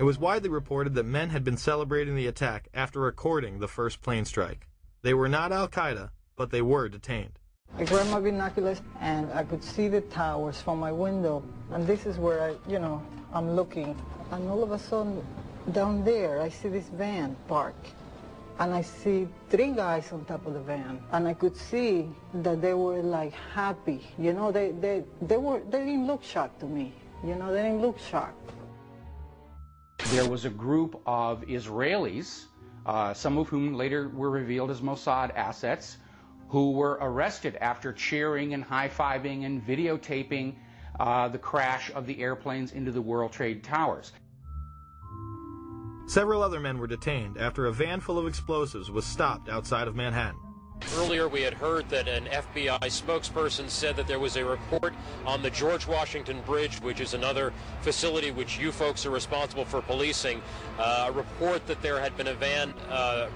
It was widely reported that men had been celebrating the attack after recording the first plane strike. They were not Al-Qaeda, but they were detained. I grabbed my binoculars and I could see the towers from my window. And this is where I'm looking. And all of a sudden, down there, I see this van park. And I see 3 guys on top of the van. And I could see that they were like happy. You know, they didn't look shocked to me. You know, they didn't look shocked. There was a group of Israelis, some of whom later were revealed as Mossad assets, who were arrested after cheering and high-fiving and videotaping the crash of the airplanes into the World Trade Towers. Several other men were detained after a van full of explosives was stopped outside of Manhattan. Earlier we had heard that an FBI spokesperson said that there was a report on the George Washington Bridge, which is another facility which you folks are responsible for policing, a report that there had been a van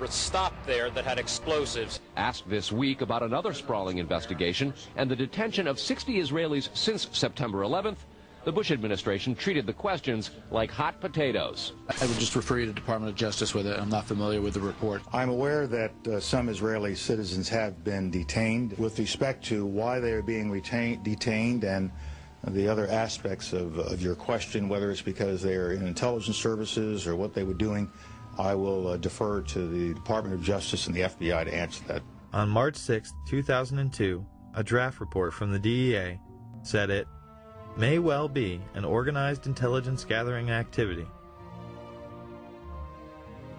stopped there that had explosives. Asked this week about another sprawling investigation and the detention of 60 Israelis since September 11th, the Bush administration treated the questions like hot potatoes. I would just refer you to the Department of Justice with it. I'm not familiar with the report. I'm aware that some Israeli citizens have been detained. With respect to why they are being detained and the other aspects of your question, whether it's because they are in intelligence services or what they were doing, I will defer to the Department of Justice and the FBI to answer that. On March 6, 2002, a draft report from the DEA said it may well be an organized intelligence gathering activity.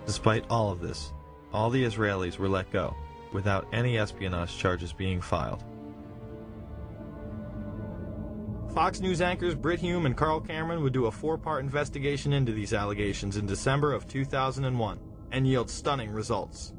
Despite all of this, all the Israelis were let go, without any espionage charges being filed. Fox News anchors Brit Hume and Carl Cameron would do a 4-part investigation into these allegations in December of 2001, and yield stunning results.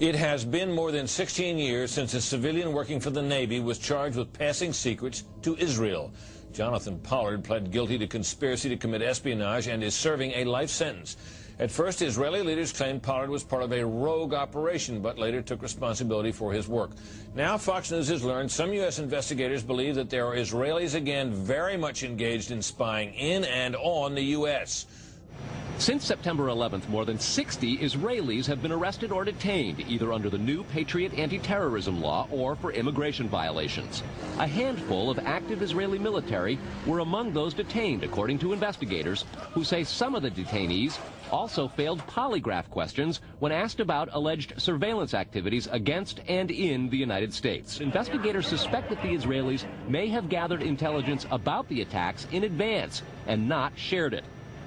It has been more than 16 years since a civilian working for the Navy was charged with passing secrets to Israel. Jonathan Pollard pled guilty to conspiracy to commit espionage and is serving a life sentence. At first, Israeli leaders claimed Pollard was part of a rogue operation, but later took responsibility for his work. Now, Fox News has learned some U.S. investigators believe that there are Israelis again very much engaged in spying in and on the U.S. Since September 11th, more than 60 Israelis have been arrested or detained, either under the new Patriot anti-terrorism law or for immigration violations. A handful of active Israeli military were among those detained, according to investigators, who say some of the detainees also failed polygraph questions when asked about alleged surveillance activities against and in the United States. Investigators suspect that the Israelis may have gathered intelligence about the attacks in advance and not shared it.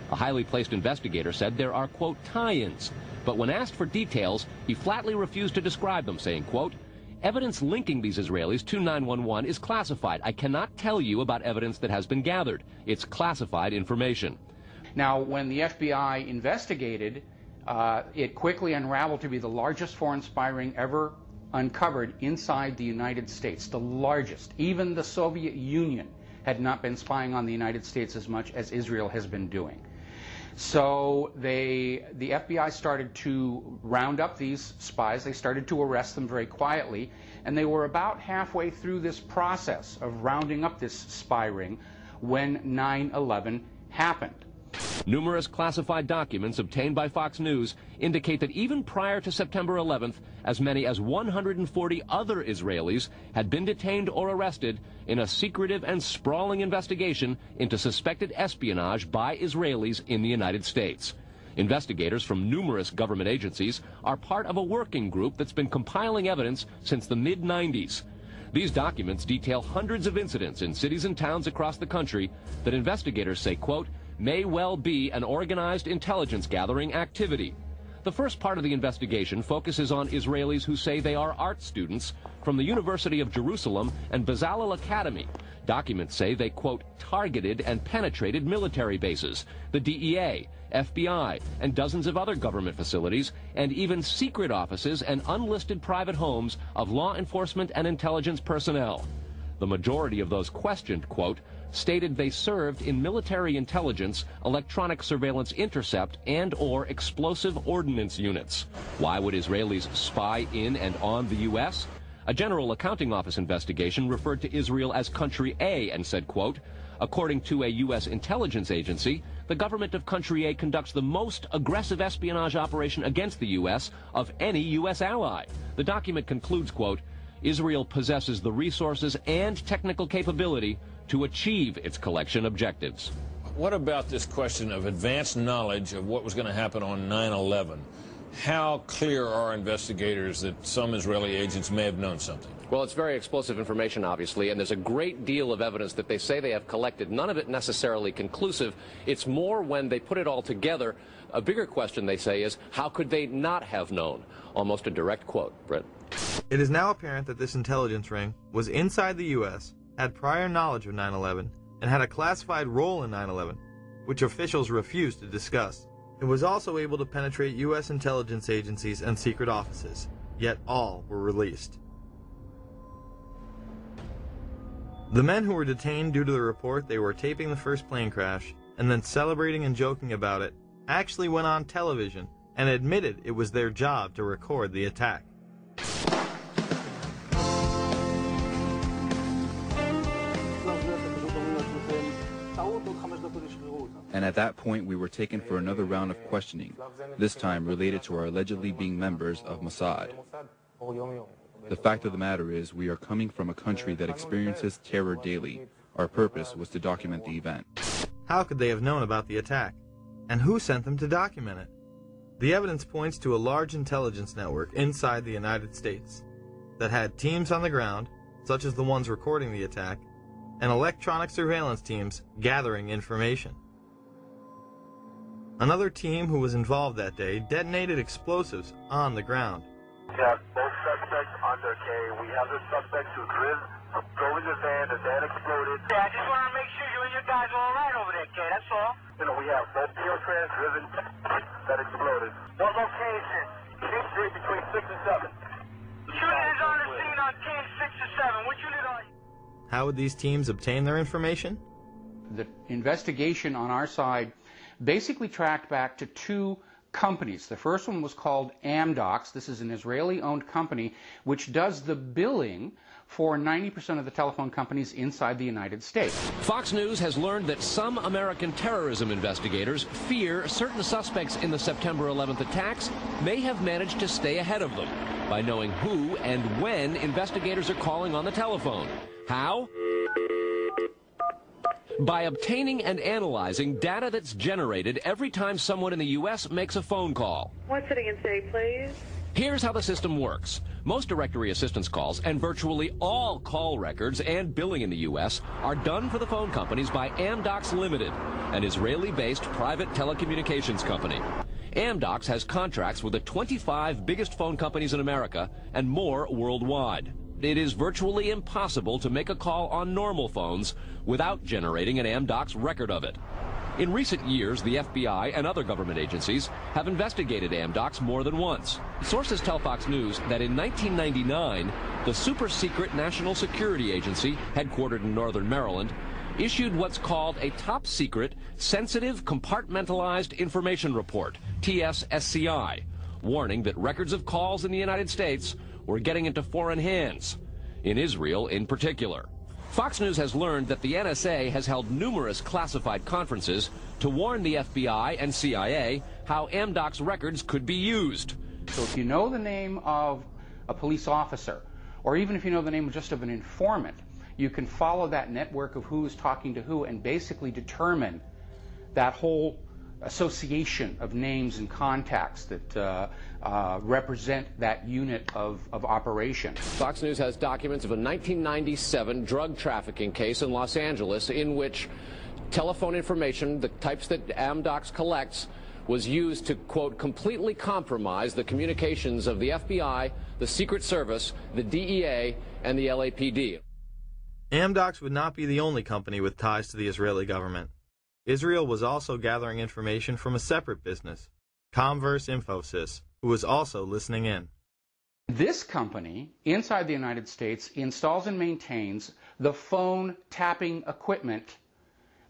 A highly placed investigator said there are, quote, tie-ins, but when asked for details, he flatly refused to describe them, saying, quote, evidence linking these Israelis to 911 is classified. I cannot tell you about evidence that has been gathered. It's classified information. Now, when the FBI investigated, it quickly unraveled to be the largest foreign spy ring ever uncovered inside the United States, the largest. Even the Soviet Union had not been spying on the United States as much as Israel has been doing. So the FBI started to round up these spies. They started to arrest them very quietly, and they were about halfway through this process of rounding up this spy ring when 9/11 happened. Numerous classified documents obtained by Fox News indicate that even prior to September 11th, as many as 140 other Israelis had been detained or arrested in a secretive and sprawling investigation into suspected espionage by Israelis in the United States. Investigators from numerous government agencies are part of a working group that's been compiling evidence since the mid-90s. These documents detail hundreds of incidents in cities and towns across the country that investigators say, quote, may well be an organized intelligence gathering activity. The first part of the investigation focuses on Israelis who say they are art students from the University of Jerusalem and Bezalel Academy. Documents say they, quote, targeted and penetrated military bases, the DEA, FBI, and dozens of other government facilities, and even secret offices and unlisted private homes of law enforcement and intelligence personnel. The majority of those questioned, quote, stated they served in military intelligence, electronic surveillance intercept, and or explosive ordnance units. Why would Israelis spy in and on the U.S.? A General Accounting Office investigation referred to Israel as Country A and said, quote, According to a U.S. intelligence agency, the government of country A conducts the most aggressive espionage operation against the U.S. of any U.S. ally. The document concludes, quote, Israel possesses the resources and technical capability to achieve its collection objectives. What about this question of advanced knowledge of what was going to happen on 9/11? How clear are investigators that some Israeli agents may have known something? Well, it's very explosive information, obviously, and there's a great deal of evidence that they say they have collected, none of it necessarily conclusive. It's more when they put it all together. A bigger question, they say, is how could they not have known? Almost a direct quote, Brett. It is now apparent that this intelligence ring was inside the U.S., had prior knowledge of 9/11, and had a classified role in 9/11, which officials refused to discuss. It was also able to penetrate U.S. intelligence agencies and secret offices, yet all were released. The men who were detained due to the report they were taping the first plane crash and then celebrating and joking about it actually went on television and admitted it was their job to record the attack. And at that point we were taken for another round of questioning, this time related to our allegedly being members of Mossad. The fact of the matter is we are coming from a country that experiences terror daily. Our purpose was to document the event. How could they have known about the attack? And who sent them to document it? The evidence points to a large intelligence network inside the United States that had teams on the ground, such as the ones recording the attack, and electronic surveillance teams gathering information. Another team who was involved that day detonated explosives on the ground. We have both suspects under K. We have the suspects who drove in the van exploded. Yeah, I just want to make sure you and your guys are all right over there, K, that's all. You know, we have both trans driven that exploded. What location? King Street between 6 and 7. Shooting is on the scene on King 6 or 7. What unit are you? How would these teams obtain their information? The investigation on our side basically tracked back to two companies. The first one was called Amdocs. This is an Israeli-owned company which does the billing for 90% of the telephone companies inside the United States. Fox News has learned that some American terrorism investigators fear certain suspects in the September 11th attacks may have managed to stay ahead of them by knowing who and when investigators are calling on the telephone. How? By obtaining and analyzing data that's generated every time someone in the U.S. makes a phone call. One sitting in city, please. Here's how the system works. Most directory assistance calls and virtually all call records and billing in the U.S. are done for the phone companies by Amdocs Limited, an Israeli-based private telecommunications company. Amdocs has contracts with the 25 biggest phone companies in America and more worldwide. It is virtually impossible to make a call on normal phones without generating an Amdocs record of it. In recent years, the FBI and other government agencies have investigated Amdocs more than once. Sources tell Fox News that in 1999, the super-secret National Security Agency, headquartered in northern Maryland, issued what's called a top-secret, sensitive, compartmentalized information report, TSSCI, warning that records of calls in the United States were getting into foreign hands, in Israel in particular. Fox News has learned that the NSA has held numerous classified conferences to warn the FBI and CIA how Amdocs records could be used. So if you know the name of a police officer, or even if you know the name just of an informant, you can follow that network of who is talking to who and basically determine that whole association of names and contacts that represent that unit of operation. Fox News has documents of a 1997 drug trafficking case in Los Angeles in which telephone information, the types that Amdocs collects, was used to, quote, completely compromise the communications of the FBI, the Secret Service, the DEA, and the LAPD. Amdocs would not be the only company with ties to the Israeli government. Israel was also gathering information from a separate business, Comverse Infosys, who was also listening in. This company, inside the United States, installs and maintains the phone tapping equipment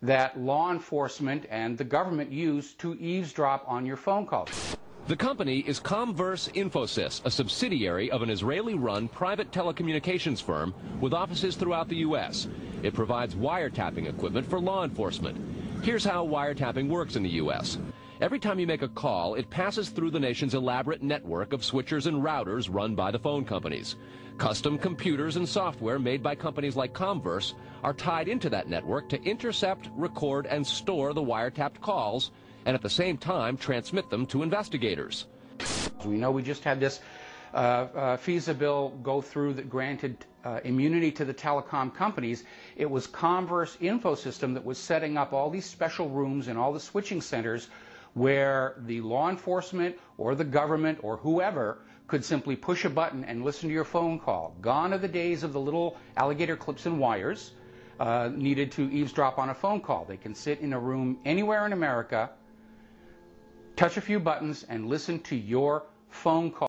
that law enforcement and the government use to eavesdrop on your phone calls. The company is Comverse Infosys, a subsidiary of an Israeli-run private telecommunications firm with offices throughout the U.S. It provides wiretapping equipment for law enforcement. Here's how wiretapping works in the U.S. Every time you make a call, it passes through the nation's elaborate network of switchers and routers run by the phone companies. Custom computers and software made by companies like Comverse are tied into that network to intercept, record, and store the wiretapped calls, and at the same time transmit them to investigators. We know we just had this FISA bill go through that granted immunity to the telecom companies. It was Comverse Infosystem that was setting up all these special rooms and all the switching centers where the law enforcement or the government or whoever could simply push a button and listen to your phone call. Gone are the days of the little alligator clips and wires needed to eavesdrop on a phone call. They can sit in a room anywhere in America, touch a few buttons, and listen to your phone call.